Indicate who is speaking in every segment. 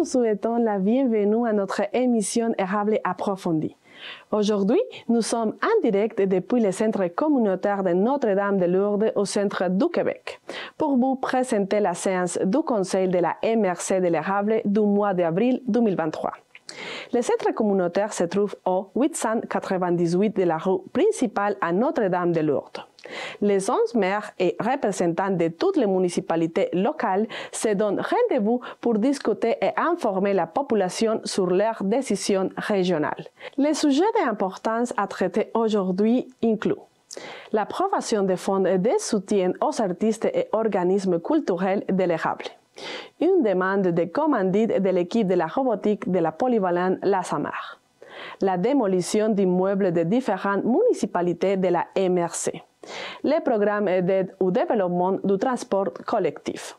Speaker 1: vous souhaitons la bienvenue à notre émission Érable approfondie. Aujourd'hui, nous sommes en direct depuis le centre communautaire de Notre-Dame-de-Lourdes au centre du Québec pour vous présenter la séance du Conseil de la MRC de l'Érable du mois d'avril 2023. Le centre communautaire se trouve au 898 de la rue principale à Notre-Dame-de-Lourdes. Les 11 maires et représentants de toutes les municipalités locales se donnent rendez-vous pour discuter et informer la population sur leurs décisions régionales. Les sujets d'importance à traiter aujourd'hui incluent l'approbation des fonds de soutien aux artistes et organismes culturels de l'Érable, une demande de commandite de l'équipe de la robotique de la polyvalente La Samar, la démolition d'immeubles de différentes municipalités de la MRC, les programmes d'aide au développement du transport collectif,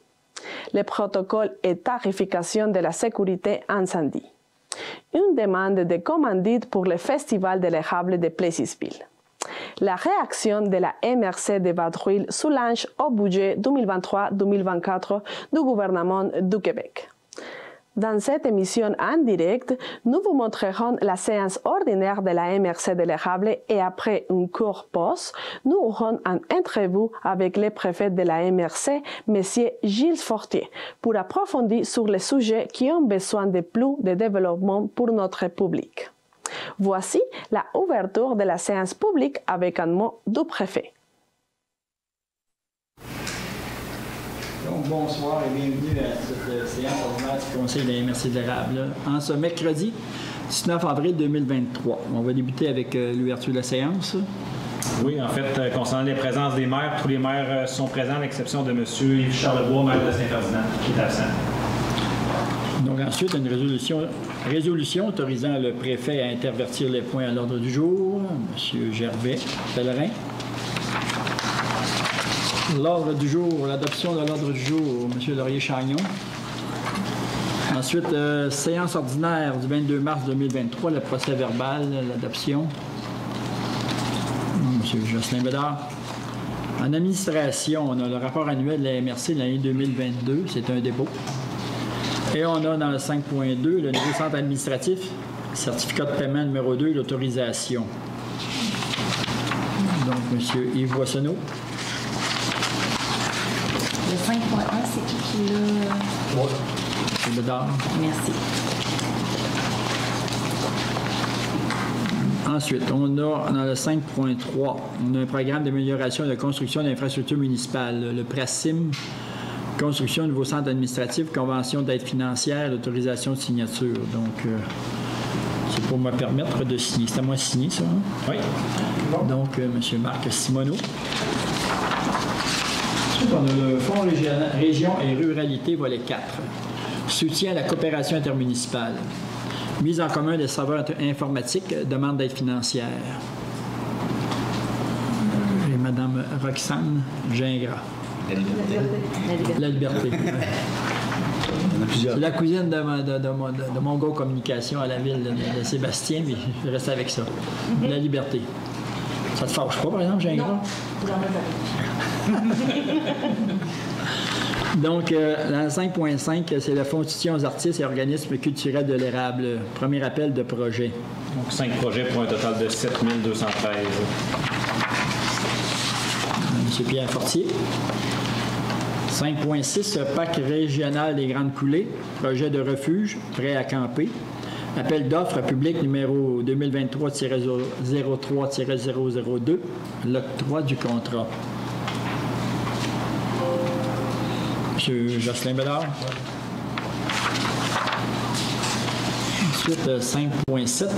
Speaker 1: les protocoles et tarification de la sécurité incendie, une demande de commandite pour le Festival de l'Érable de Plessisville, la réaction de la MRC de Vaudreuil-Soulanges au budget 2023-2024 du gouvernement du Québec. Dans cette émission en direct, nous vous montrerons la séance ordinaire de la MRC de l'Érable et après une courte pause, nous aurons une entrevue avec le préfet de la MRC, M. Gilles Fortier, pour approfondir sur les sujets qui ont besoin de plus de développement pour notre public. Voici la ouverture de la séance publique avec un mot du préfet.
Speaker 2: Donc, bonsoir et bienvenue à cette séance ordinaire du Conseil de la MRC de l'Érable. En ce mercredi 19 avril 2023, on va débuter avec l'ouverture de la séance.
Speaker 3: Oui, en fait, concernant les présences des maires, tous les maires sont présents à l'exception de M. Yves Charlebois, maire de Saint-Ferdinand, qui est absent.
Speaker 2: Donc ensuite, une résolution autorisant le préfet à intervertir les points à l'ordre du jour. M. Gervais Pellerin. L'ordre du jour, l'adoption de l'ordre du jour, M. Laurier-Chagnon. Ensuite, séance ordinaire du 22 mars 2023, le procès verbal, l'adoption. M. Jocelyn Bédard. En administration, on a le rapport annuel de la MRC de l'année 2022, c'est un dépôt. Et on a dans le 5.2, le nouveau centre administratif, certificat de paiement numéro 2, l'autorisation. Donc, M. Yves Boissonneau.
Speaker 4: Le 5.1, c'est qui l'a...
Speaker 2: Oui. M. Bédard.
Speaker 4: Merci.
Speaker 2: Ensuite, on a dans le 5.3, on a un programme d'amélioration et de construction d'infrastructures municipales, le PRACIM. Construction du nouveau centre administratif, convention d'aide financière, autorisation de signature. Donc, c'est pour me permettre de signer. C'est à moi de signer, ça? Hein?
Speaker 3: Oui.
Speaker 2: Donc, M. Marc Simoneau. Ensuite, on a le Fonds Région et Ruralité, volet 4. Soutien à la coopération intermunicipale. Mise en commun des serveurs informatiques, demande d'aide financière. Et Mme Roxane Gingras. La liberté. C'est la cousine de mon gars communication à la ville de Sébastien, mais je reste avec ça. La liberté. Ça te fâche pas, par exemple, Gingras? Donc, dans le 5.5, c'est le Fonds de soutien aux artistes et organismes culturels de l'Érable. Premier appel de projet.
Speaker 3: Donc, 5 projets pour un total de 7 213.
Speaker 2: M. Pierre Fortier. 5.6, Parc régional des Grandes Coulées, projet de refuge, prêt à camper. Appel d'offres public numéro 2023-03-002, l'octroi du contrat. M. Jocelyn Bédard. Ensuite, 5.7,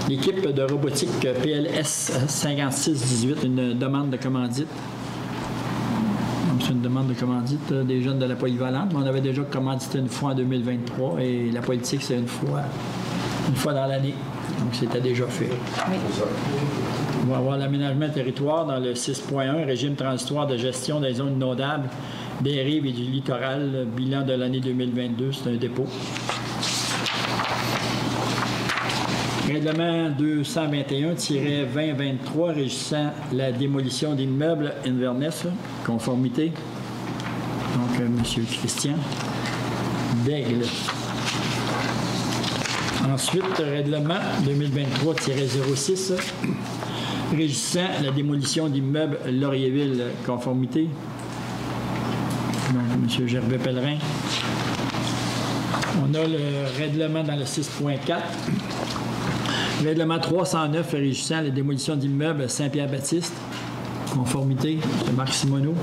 Speaker 2: l'équipe de robotique PLS 5618, une demande de commandite. C'est une demande de commandite des jeunes de la polyvalente, mais on avait déjà commandité une fois en 2023 et la politique, c'est une fois dans l'année. Donc, c'était déjà fait.
Speaker 4: Oui.
Speaker 2: On va avoir l'aménagement territoire dans le 6.1, régime transitoire de gestion des zones inondables, des rives et du littoral, bilan de l'année 2022, c'est un dépôt. Règlement 221-2023 régissant la démolition d'immeubles Inverness, conformité. Donc, M. Christian Daigle. Ensuite, règlement 2023-06 régissant la démolition d'immeubles Laurierville conformité. Donc, M. Gervais Pellerin. On a le règlement dans le 6.4. Règlement 309 régissant la démolition d'immeubles Saint-Pierre-Baptiste. Conformité, M. Marc Simoneau.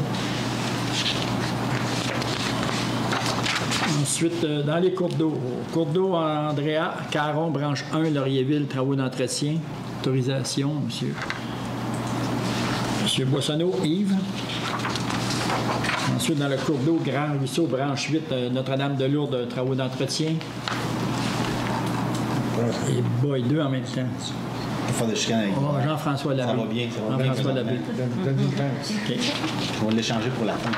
Speaker 2: Ensuite, dans les cours d'eau. Cours d'eau Andrea, Caron, branche 1, Laurierville, travaux d'entretien. Autorisation, M. Boissonneau, Yves. Ensuite, dans le cours d'eau Grand Ruisseau, branche 8, Notre-Dame-de-Lourdes, travaux d'entretien. Et boy, 2 en même temps.
Speaker 5: On va faire des chicanes avec moi.
Speaker 2: Jean-François Labbé.
Speaker 5: Ça va bien, ça va bien.
Speaker 2: Jean-François Labbé.
Speaker 5: OK. On va l'échanger pour la fin.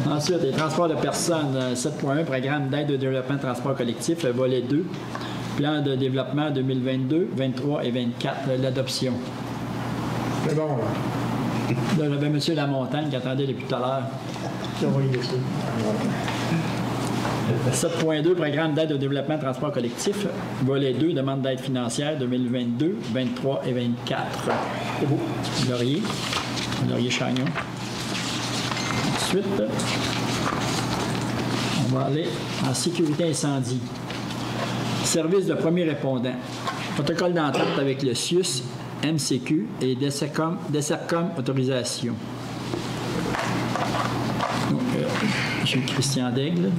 Speaker 2: Ensuite, les transports de personnes, 7.1, programme d'aide au développement de transport collectif, volet 2, plan de développement 2022, 23 et 24, l'adoption.
Speaker 6: C'est bon, là.
Speaker 2: Là, j'avais M. Lamontagne qui attendait depuis tout à l'heure.
Speaker 6: Qui a envoyé ça?
Speaker 2: 7.2, programme d'aide au développement de transport collectif, volet 2, demande d'aide financière 2022, 23 et 24. C'est beau. Laurier-Chagnon. Ensuite, on va aller en sécurité incendie. Service de premier répondant. Protocole d'entente avec le CIUS, MCQ et DESERCOM autorisation. Donc, M. Christian Daigle.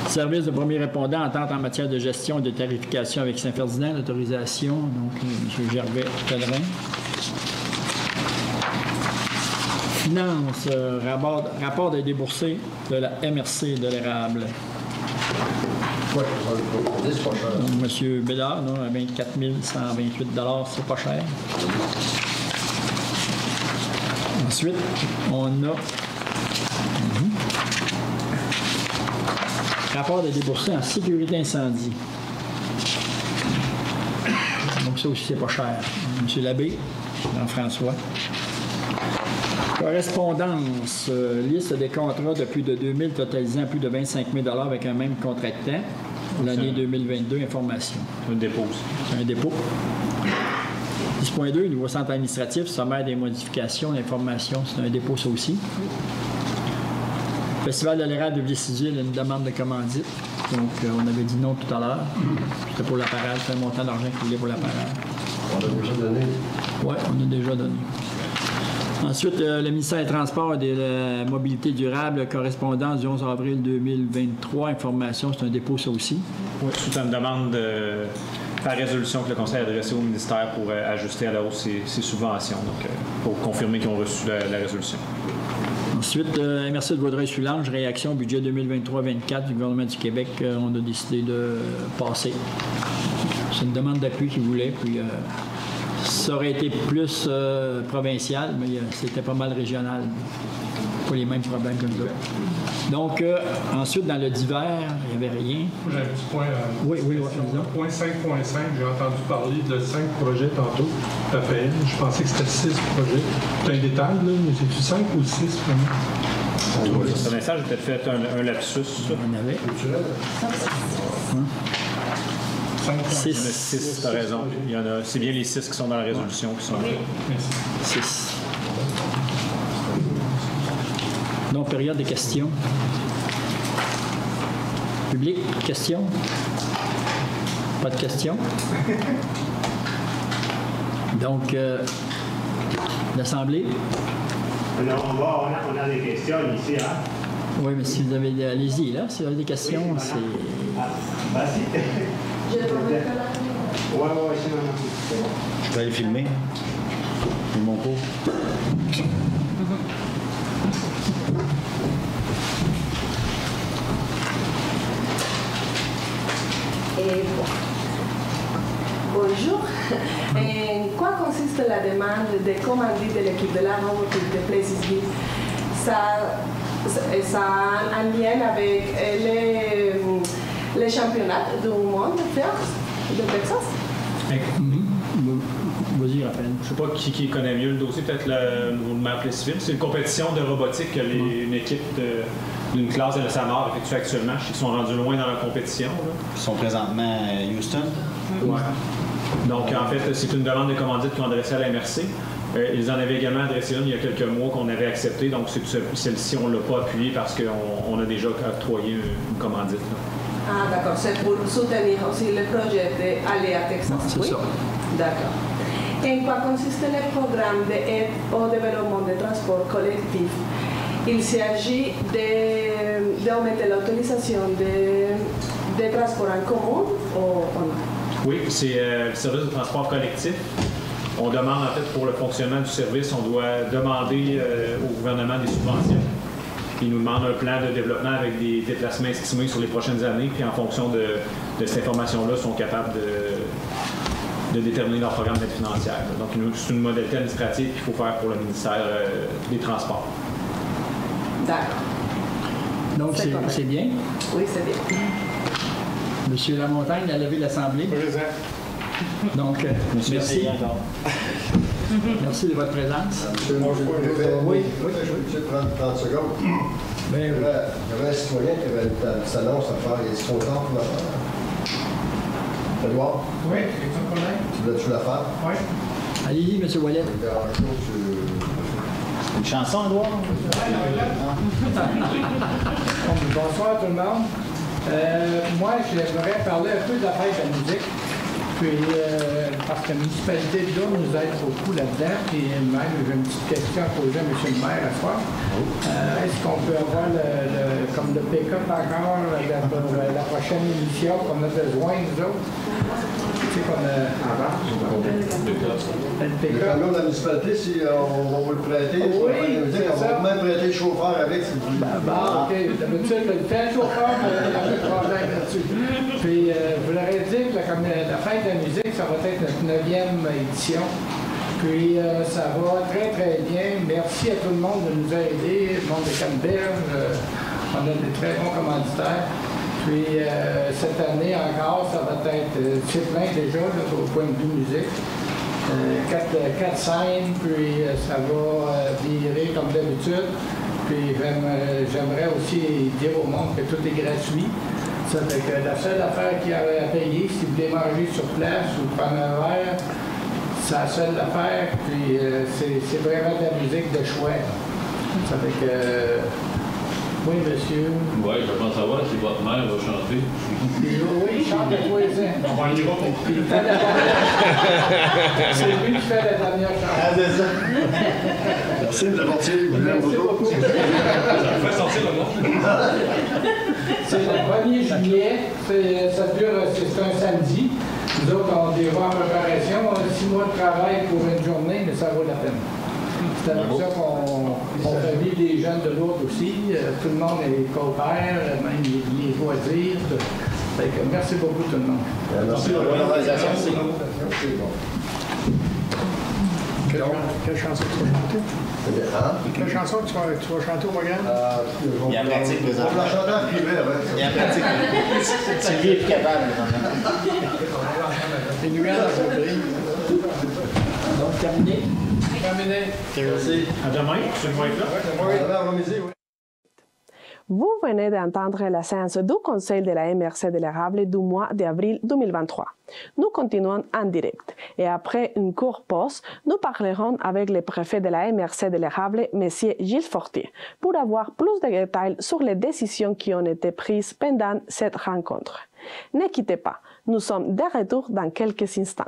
Speaker 2: Service de premier répondant, entente en matière de gestion et de tarification avec Saint-Ferdinand, l'autorisation, donc M. Gervais Pellerin. Finance, rapport des déboursés de la MRC de l'érable.
Speaker 6: Oui, c'est pas cher.
Speaker 2: Donc, M. Bédard, non, à 24 128 $, c'est pas cher. Ensuite, on a rapport des déboursés en sécurité incendie. Donc ça aussi, c'est pas cher. M. Labbé, Jean-François. Correspondance, liste des contrats de plus de 2 000 totalisant plus de 25 000 $ avec un même contractant. L'année 2022, information.
Speaker 3: Un dépôt.
Speaker 2: Un dépôt. 10.2, nouveau centre administratif, sommaire des modifications, l'information, c'est un dépôt ça aussi. Festival de l'érable de Villécivil, une demande de commandite. Donc, on avait dit non tout à l'heure. C'était pour la parade, c'est un montant d'argent qu'il voulait pour la parade.
Speaker 6: On a déjà donné.
Speaker 2: Oui, on a déjà donné. Ensuite, le ministère des Transports et de la Mobilité durable, correspondance du 11 avril 2023, information, c'est un dépôt ça aussi.
Speaker 3: Oui, c'est une demande par résolution que le Conseil a adressée au ministère pour ajuster à la hausse ses subventions, donc pour confirmer qu'ils ont reçu la résolution.
Speaker 2: Ensuite, MRC de Vaudreuil-Soulanges, réaction au budget 2023-24 du gouvernement du Québec, on a décidé de passer. C'est une demande d'appui qu'ils voulaient, puis ça aurait été plus provincial, mais c'était pas mal régional. Pas les mêmes problèmes que nous autres. Donc, ensuite, dans le divers, il n'y avait rien.
Speaker 7: J'ai un petit point.
Speaker 2: Oui,
Speaker 7: Point 5.5, j'ai entendu parler de 5 projets tantôt. Raphaël, je pensais que c'était 6 projets. C'est un détail, là, mais c'est-tu 5 ou 6 vraiment?
Speaker 3: Ce message a peut-être fait un lapsus.
Speaker 2: On avait.
Speaker 3: 6, tu as raison. C'est bien les 6 qui sont dans la résolution qui sont là.
Speaker 2: 6. Donc, période de questions. Public, questions? Pas de questions? Donc, l'Assemblée?
Speaker 8: On a des questions ici, hein?
Speaker 2: Oui, mais si vous avez... Allez-y, là. Si vous avez des questions,
Speaker 8: oui,
Speaker 2: c'est...
Speaker 8: Vas-y.
Speaker 5: Je peux aller filmer. C'est mon cours.
Speaker 1: Bonjour. En quoi consiste la demande de commandite de l'équipe de la robotique de Plessisville? Ça a un lien avec les championnats du monde de Texas?
Speaker 2: Vas-y, Raphaël.
Speaker 3: Je ne sais pas qui connaît mieux le dossier, peut-être le maire Plessisville. C'est une compétition de robotique que une équipe d'une classe de la SAMAR effectue actuellement. Je sais qu'ils sont rendus loin dans la compétition. Là.
Speaker 5: Ils sont présentement à Houston.
Speaker 3: Ouais. Donc, en fait, c'est une demande de commandite qu'ils ont adressée à la MRC. Ils en avaient également adressé une il y a quelques mois qu'on avait accepté. Donc, celle-ci, on ne l'a pas appuyée parce qu'on a déjà octroyé une commandite. Là.
Speaker 1: Ah, d'accord. C'est pour soutenir aussi le projet d'aller à Texas.
Speaker 2: C'est
Speaker 1: oui?
Speaker 2: ça.
Speaker 1: D'accord. En quoi consiste le programme d'aide au développement des transports collectifs? Il s'agit d'augmenter l'utilisation des transports en commun ou non?
Speaker 3: Oui, c'est le service de transport collectif. On demande, en fait, pour le fonctionnement du service, on doit demander au gouvernement des subventions. Ils nous demandent un plan de développement avec des déplacements estimés sur les prochaines années, puis en fonction de cette information-là, ils sont capables de déterminer leur programme d'aide financière. Donc, c'est une modalité administrative qu'il faut faire pour le ministère des Transports.
Speaker 1: D'accord.
Speaker 2: Donc, c'est bien.
Speaker 1: Oui, c'est bien.
Speaker 2: Monsieur Lamontagne a levé l'Assemblée.
Speaker 6: Présent.
Speaker 2: Donc, merci. Merci de votre présence.
Speaker 6: Oui, je vais prendre 30 secondes.
Speaker 2: Ben,
Speaker 6: Il y avait un citoyen qui avait une petite annonce à faire. Est-ce qu'on tente pour la faire? Edouard,
Speaker 7: Oui, c'est un problème.
Speaker 6: tu la faire?
Speaker 7: Oui.
Speaker 2: allez-y, M. Wallet.
Speaker 5: Une chanson, Edouard?
Speaker 9: Bonsoir tout le monde. Moi, j'aimerais parler un peu de la fête de la musique. Puis, parce que la municipalité de Dour nous aide beaucoup là-dedans. Puis même, j'ai une petite question à poser à M. le maire à soir. Est-ce qu'on peut avoir comme le pick-up encore la prochaine émission qu'on a besoin, nous autres? Tu sais qu'on a avant. Le
Speaker 6: Le
Speaker 9: pick-up.
Speaker 6: camion de la municipalité, si on va vous le prêter,
Speaker 9: Oui, c'est
Speaker 6: on
Speaker 9: ça.
Speaker 6: va même prêter le chauffeur avec.
Speaker 9: Bon, OK. D'habitude, le fait chauffeur, il n'y a pas de problème là-dessus. Puis, vous l'aurez dit, comme la fête de la musique, ça va être notre 9e édition. Puis, ça va très, très bien. Merci à tout le monde de nous aider, le monde de Canneberge. On a des très bons commanditaires. Puis, cette année encore, ça va être, c'est plein déjà, là, au point de vue musique. 4 scènes, puis ça va virer comme d'habitude. Puis j'aimerais aussi dire au monde que tout est gratuit. Ça fait que la seule affaire qu'il y a à payer, si vous voulez manger sur place ou prendre un verre, c'est la seule affaire. Puis c'est vraiment de la musique de choix. Ça fait que... oui, monsieur.
Speaker 10: Oui, je pense savoir si votre mère va chanter.
Speaker 9: Oui, il chante à 3 ans.
Speaker 3: On va aller voir pour
Speaker 9: Puis il fait la dernière... C'est lui qui fait la dernière chanson.
Speaker 6: Ah, c'est ça. Merci de l'avoir tiré.
Speaker 9: Merci beaucoup.
Speaker 3: Ça fait sortir le monde.
Speaker 9: C'est le 1er juillet. C'est un samedi. Nous autres, on est déjà en préparation. On a 6 mois de travail pour une journée, mais ça vaut la peine. C'est avec ça qu'on fait vivre les jeunes de l'autre aussi. Tout le monde coopère, même les loisirs. Fait que merci beaucoup tout le monde.
Speaker 6: Merci pour l'organisation.
Speaker 7: Quelle chanson tu vas chanter?
Speaker 6: Hein?
Speaker 7: Quelle chanson tu vas chanter au programme?
Speaker 5: Il y a pratique
Speaker 6: On
Speaker 5: présentement.
Speaker 6: va la chanter en privé,
Speaker 5: Il y a
Speaker 6: ouais.
Speaker 5: pratique. Sylvie est plus capable.
Speaker 9: C'est une grande entreprise.
Speaker 2: Donc, terminé.
Speaker 9: Terminé.
Speaker 6: Merci.
Speaker 3: À demain, tu vas être là.
Speaker 6: On va remise, oui.
Speaker 1: Vous venez d'entendre la séance du Conseil de la MRC de l'érable du mois d'avril 2023. Nous continuons en direct et après une courte pause, nous parlerons avec le préfet de la MRC de l'érable, M. Gilles Fortier, pour avoir plus de détails sur les décisions qui ont été prises pendant cette rencontre. Ne quittez pas, nous sommes de retour dans quelques instants.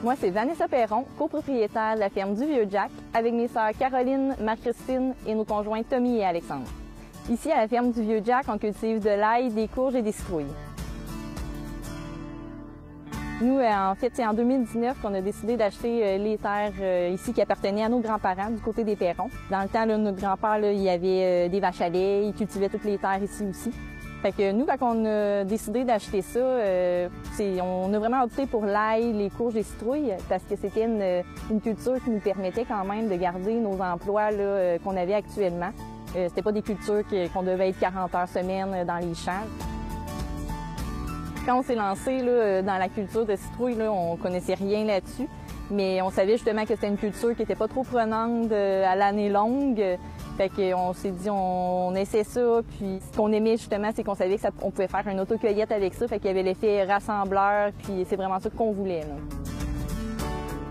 Speaker 11: Moi, c'est Vanessa Perron, copropriétaire de la ferme du Vieux-Jack, avec mes sœurs Caroline, Marie-Christine et nos conjoints Tommy et Alexandre. Ici, à la ferme du Vieux-Jack, on cultive de l'ail, des courges et des citrouilles. Nous, en fait, c'est en 2019 qu'on a décidé d'acheter les terres ici qui appartenaient à nos grands-parents du côté des Perrons. Dans le temps, là, notre grand-père, il y avait des vaches à lait, il cultivait toutes les terres ici aussi. Fait que nous, quand on a décidé d'acheter ça, on a vraiment opté pour l'ail, les courges, les citrouilles, parce que c'était une culture qui nous permettait quand même de garder nos emplois qu'on avait actuellement. C'était pas des cultures qu'on devait être 40 heures semaine dans les champs. Quand on s'est lancé dans la culture de citrouilles, on connaissait rien là-dessus, mais on savait justement que c'était une culture qui n'était pas trop prenante à l'année longue. Fait qu'on s'est dit, on essaie ça, puis ce qu'on aimait justement, c'est qu'on savait qu'on pouvait faire une autocueillette avec ça, fait qu'il y avait l'effet rassembleur, puis c'est vraiment ça qu'on voulait, là.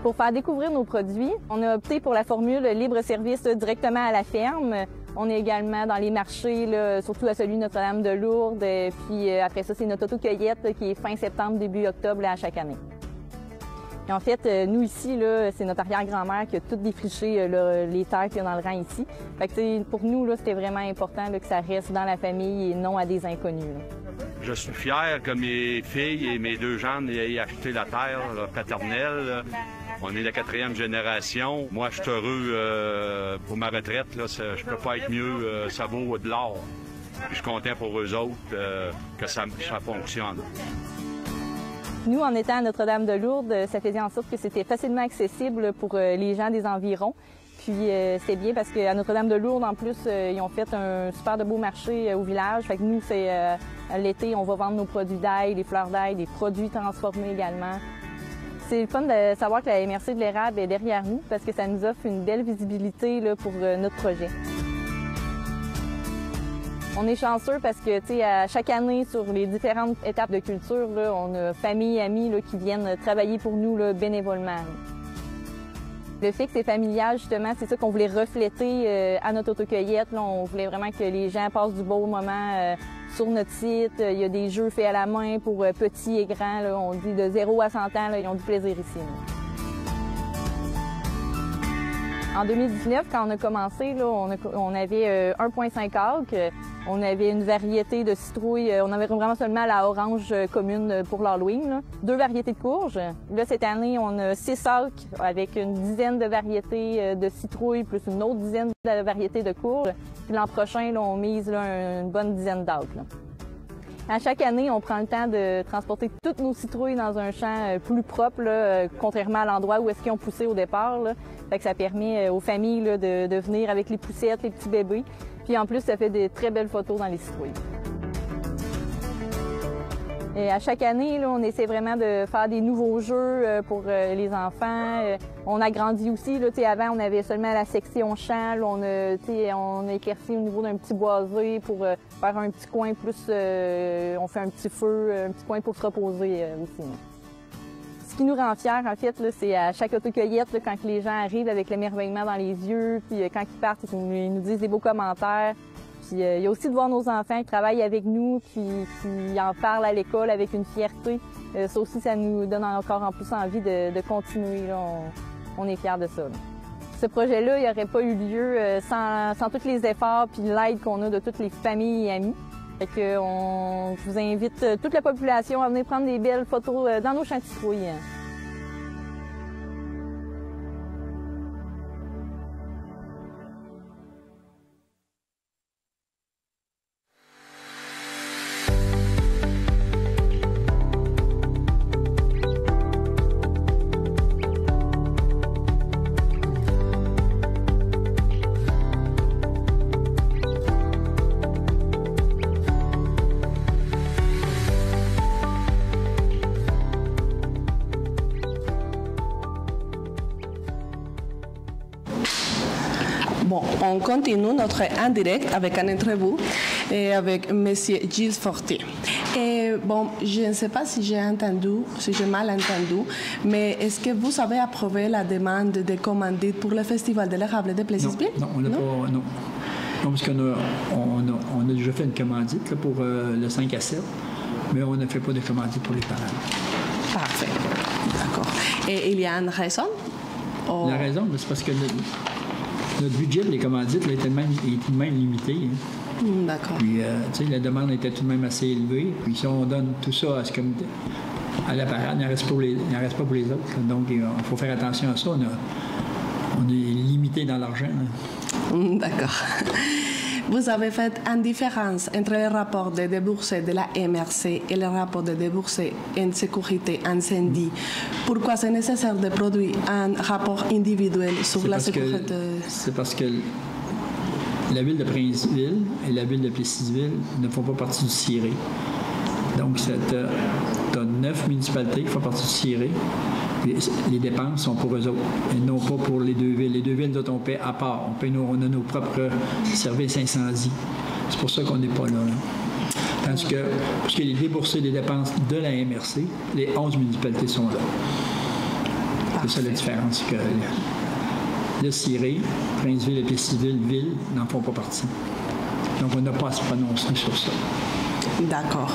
Speaker 11: Pour faire découvrir nos produits, on a opté pour la formule libre-service directement à la ferme. On est également dans les marchés, là, surtout à celui de Notre-Dame-de-Lourdes, puis après ça, c'est notre autocueillette qui est fin septembre, début octobre là, à chaque année. Et en fait, nous ici, c'est notre arrière-grand-mère qui a tout défriché les terres qu'il y a dans le rang ici. Fait que, pour nous, c'était vraiment important que ça reste dans la famille et non à des inconnus. Là.
Speaker 12: Je suis fier que mes filles et mes deux gendres aient acheté la terre paternelle. On est la 4e génération. Moi, je suis heureux pour ma retraite. Là, je peux pas être mieux. Ça vaut de l'or. Je suis content pour eux autres que ça fonctionne.
Speaker 11: Nous, en étant à Notre-Dame-de-Lourdes, ça faisait en sorte que c'était facilement accessible pour les gens des environs. Puis c'était bien parce qu'à Notre-Dame-de-Lourdes, en plus, ils ont fait un super de beau marché au village. Fait que nous, c'est l'été, on va vendre nos produits d'ail, des fleurs d'ail, des produits transformés également. C'est le fun de savoir que la MRC de l'érable est derrière nous parce que ça nous offre une belle visibilité là, pour notre projet. On est chanceux parce que, tu sais, à chaque année, sur les différentes étapes de culture, là, on a famille, amis là, qui viennent travailler pour nous là, bénévolement. Le fait que c'est familial, justement, c'est ça qu'on voulait refléter à notre autocueillette. Là. On voulait vraiment que les gens passent du beau moment sur notre site. Il y a des jeux faits à la main pour petits et grands. Là. On dit de 0 à 100 ans, là, ils ont du plaisir ici. Là. En 2019, quand on a commencé, là, on avait 1,5 acres. On avait une variété de citrouilles. On avait vraiment seulement la orange commune pour l'Halloween. 2 variétés de courges. Là, cette année, on a 6 acres avec une dizaine de variétés de citrouilles, plus une autre dizaine de variétés de courges. Puis l'an prochain, là, on mise là, une bonne dizaine d'acres. À chaque année, on prend le temps de transporter toutes nos citrouilles dans un champ plus propre, là, contrairement à l'endroit où est-ce qu'ils ont poussé au départ. Là. Fait que ça permet aux familles là, de venir avec les poussettes, les petits bébés. Puis en plus, ça fait des très belles photos dans les citrouilles. Et à chaque année, là, on essaie vraiment de faire des nouveaux jeux pour les enfants. On agrandit aussi. Là, avant, on avait seulement la section champ. Là, on a éclairci au niveau d'un petit boisé pour faire un petit coin plus... on fait un petit feu, un petit coin pour se reposer aussi. Ce qui nous rend fiers, en fait, c'est à chaque autocueillette, là, quand les gens arrivent avec l'émerveillement dans les yeux, puis quand ils partent, ils nous disent des beaux commentaires. Puis il y a aussi de voir nos enfants qui travaillent avec nous, qui en parlent à l'école avec une fierté. Ça aussi, ça nous donne encore en plus envie de continuer. Là. On est fiers de ça. Là. Ce projet-là, il n'aurait pas eu lieu sans tous les efforts puis l'aide qu'on a de toutes les familles et amis. Fait que on vous invite toute la population à venir prendre des belles photos dans nos champs de citrouilles.
Speaker 1: Bon, on continue notre en direct avec un entrevue avec M. Gilles Fortier. Et bon, je ne sais pas si j'ai mal entendu, mais est-ce que vous avez approuvé la demande de commandite pour le Festival de l'érable de Plessisville?
Speaker 2: Non, on n'a pas. Non. Non, parce qu'on a déjà fait une commandite là, pour le 5 à 7, mais on ne fait pas de commandite pour les parades.
Speaker 1: Parfait. D'accord. Et il y a une raison? Oh.
Speaker 2: La raison, c'est parce que notre budget des commandites là, est tout de même limité. Hein.
Speaker 1: D'accord.
Speaker 2: Puis, tu sais, la demande était tout de même assez élevée. Puis, si on donne tout ça à ce comité, à la parade, il n'en reste pas pour les autres. Là. Donc, il faut faire attention à ça. On est limité dans l'argent.
Speaker 1: D'accord. vous avez fait une différence entre les rapports de déboursés de la MRC et les rapports de déboursés en sécurité incendie. Pourquoi c'est nécessaire de produire un rapport individuel sur la sécurité?
Speaker 2: C'est parce que la ville de Princeville et la ville de Plessisville ne font pas partie du CIRE. Donc, tu as 9 municipalités qui font partie du CIRE. Les dépenses sont pour eux autres et non pas pour les deux villes. Les deux villes, nous autres, on paie à part. On a nos propres services incendie. C'est pour ça qu'on n'est pas là. Tandis que, pour ce qui est des déboursés des dépenses de la MRC, les 11 municipalités sont là. C'est ça la différence. Que le CIRE, Princeville et Plessisville, ville, n'en font pas partie. Donc, on n'a pas à se prononcer sur ça.
Speaker 1: D'accord.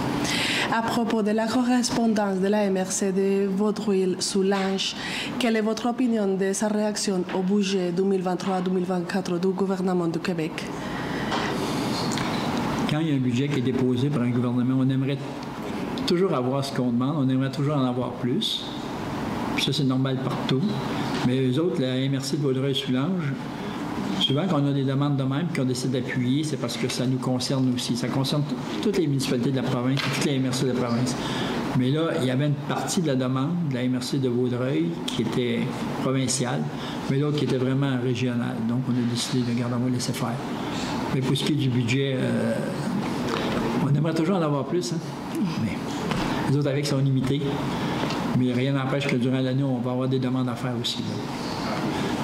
Speaker 1: À propos de la correspondance de la MRC de Vaudreuil-Soulanges, quelle est votre opinion de sa réaction au budget 2023-2024 du gouvernement du Québec?
Speaker 2: Quand il y a un budget qui est déposé par un gouvernement, on aimerait toujours avoir ce qu'on demande, on aimerait toujours en avoir plus. Puis ça, c'est normal partout. Mais eux autres, la MRC de Vaudreuil-Soulanges, souvent, quand on a des demandes de même qu'on décide d'appuyer, c'est parce que ça nous concerne aussi. Ça concerne toutes les municipalités de la province, toutes les MRC de la province. Mais là, il y avait une partie de la demande de la MRC de Vaudreuil qui était provinciale, mais l'autre qui était vraiment régionale. Donc, on a décidé de garder, on va laisser faire. Mais pour ce qui est du budget, on aimerait toujours en avoir plus. Hein? Mais les autres avec sont limités. Mais rien n'empêche que durant l'année, on va avoir des demandes à faire aussi. Là.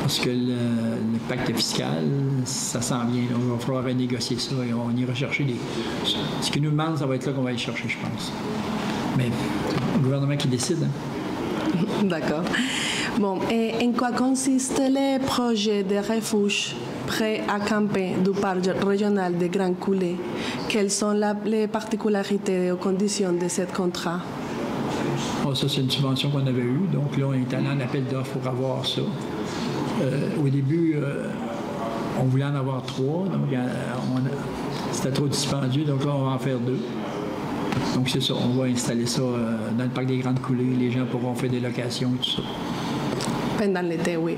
Speaker 2: Parce que le pacte fiscal, ça s'en vient. Là. Il va falloir renégocier ça et on ira chercher des... Ce qu'ils nous demandent, ça va être là qu'on va aller chercher, je pense. Mais le gouvernement qui décide. Hein?
Speaker 1: D'accord. Bon, et en quoi consiste le projet de refuge prêt à camper du parc régional de Grand Coulee? Quelles sont les particularités et conditions de ce contrat?
Speaker 2: Oh, ça, c'est une subvention qu'on avait eue. Donc là, on est allé en appel d'offres pour avoir ça. Au début, on voulait en avoir 3, donc c'était trop dispendieux, donc là, on va en faire 2. Donc c'est ça, on va installer ça dans le parc des Grandes Coulées. Les gens pourront faire des locations et tout ça.
Speaker 1: Pendant l'été, oui.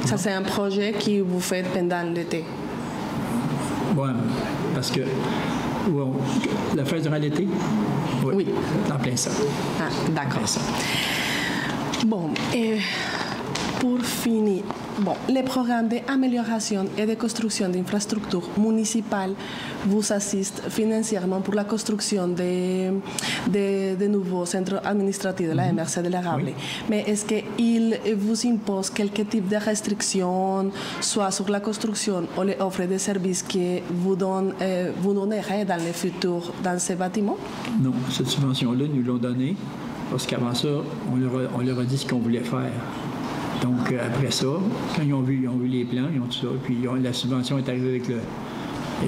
Speaker 1: Ça, c'est un projet que vous faites pendant l'été?
Speaker 2: Oui, parce que la fête durant l'été? Oui. En plein ça.
Speaker 1: Ah, d'accord. Bon, et pour finir, les programmes d'amélioration et de construction d'infrastructures municipales vous assistent financièrement pour la construction de nouveaux centres administratifs de la MRC de l'Érable. Oui. Mais est-ce qu'ils vous imposent quelques types de restrictions, soit sur la construction ou les offres de services que vous donnerez dans le futur dans ces bâtiments?
Speaker 2: Non, cette subvention-là, nous l'ont donnée parce qu'avant ça, on leur a dit ce qu'on voulait faire. Donc, après ça, quand ils ont vu les plans, ils ont tout ça, puis la subvention est arrivée avec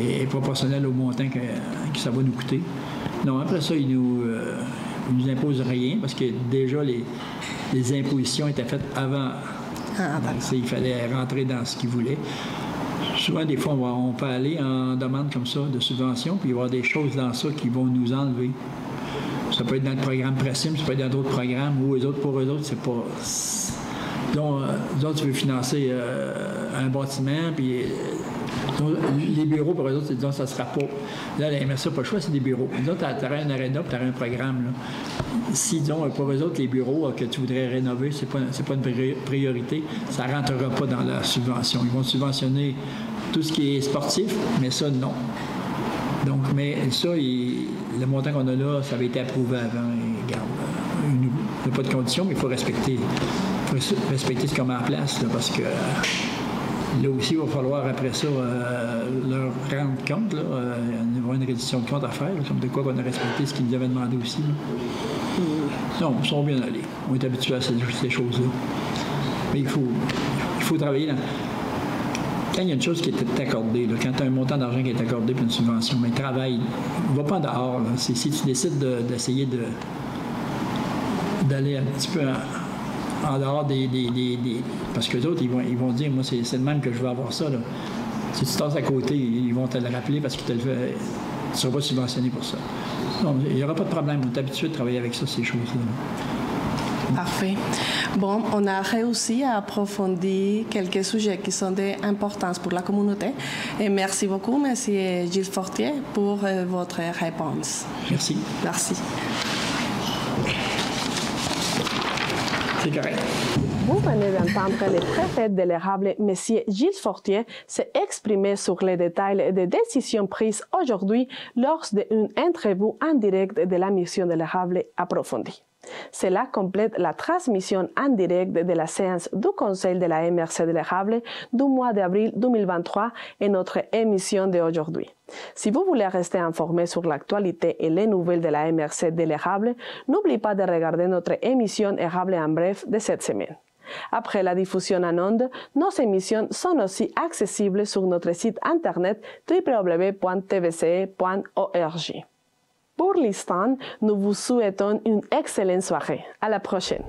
Speaker 2: est proportionnelle au montant que ça va nous coûter. Non, après ça, ils nous imposent rien, parce que déjà, les impositions étaient faites avant. Il fallait rentrer dans ce qu'ils voulaient. Souvent, des fois, on peut aller en demande comme ça de subvention, puis il va y avoir des choses dans ça qui vont nous enlever. Ça peut être dans le programme Pressim, ça peut être dans d'autres programmes, ou pour eux autres, c'est pas... Donc, tu veux financer un bâtiment, puis les bureaux, pour eux autres, disons, ça ne sera pas. Là, la MRC n'a pas le choix, c'est des bureaux. Disons, tu aurais un aréna, puis tu aurais un programme. Là. Si, disons, pour eux autres, les bureaux que tu voudrais rénover, c'est pas une priorité, ça ne rentrera pas dans la subvention. Ils vont subventionner tout ce qui est sportif, mais ça, non. Donc, mais ça, le montant qu'on a là, ça avait été approuvé avant. Et, regarde, il n'y a pas de conditions, mais il faut respecter. Respecter ce qu'on met en place, là, parce que là aussi, il va falloir, après ça, leur rendre compte. Là, il y aura une reddition de compte à faire, comme de quoi qu'on a respecté ce qu'ils nous avaient demandé aussi. Non, ils sont bien allés. On est habitués à ces choses-là. Mais il faut travailler dans... Quand il y a une chose qui est accordée, là, quand tu as un montant d'argent qui est accordé pour une subvention, mais travaille. Ne va pas dehors. Là. Si tu décides d'essayer d'aller un petit peu en dehors des... Parce que les autres, ils vont dire, moi, c'est le même que je veux avoir ça. Là. Si tu tasses à côté, ils vont te le rappeler parce qu'ils te le font. Tu ne seras pas subventionné pour ça. Non, il n'y aura pas de problème. On est habitué de travailler avec ça, ces choses-là.
Speaker 1: Parfait. Bon, on a réussi à approfondir quelques sujets qui sont d'importance pour la communauté. Et merci beaucoup, M. Gilles Fortier, pour votre réponse.
Speaker 2: Merci.
Speaker 1: Merci.
Speaker 2: C'est correct.
Speaker 1: Vous venez d'entendre le préfet de l'érable, M. Gilles Fortier, s'exprimer sur les détails des décisions prises aujourd'hui lors d'une interview en direct de la mission de l'érable approfondie. Cela complète la transmission en direct de la séance du Conseil de la MRC de l'érable du mois d'avril 2023 et notre émission d'aujourd'hui. Si vous voulez rester informé sur l'actualité et les nouvelles de la MRC de l'érable, n'oubliez pas de regarder notre émission Érable en bref de cette semaine. Après la diffusion en ondes, nos émissions sont aussi accessibles sur notre site internet www.tvce.org. Pour l'instant, nous vous souhaitons une excellente soirée. À la prochaine.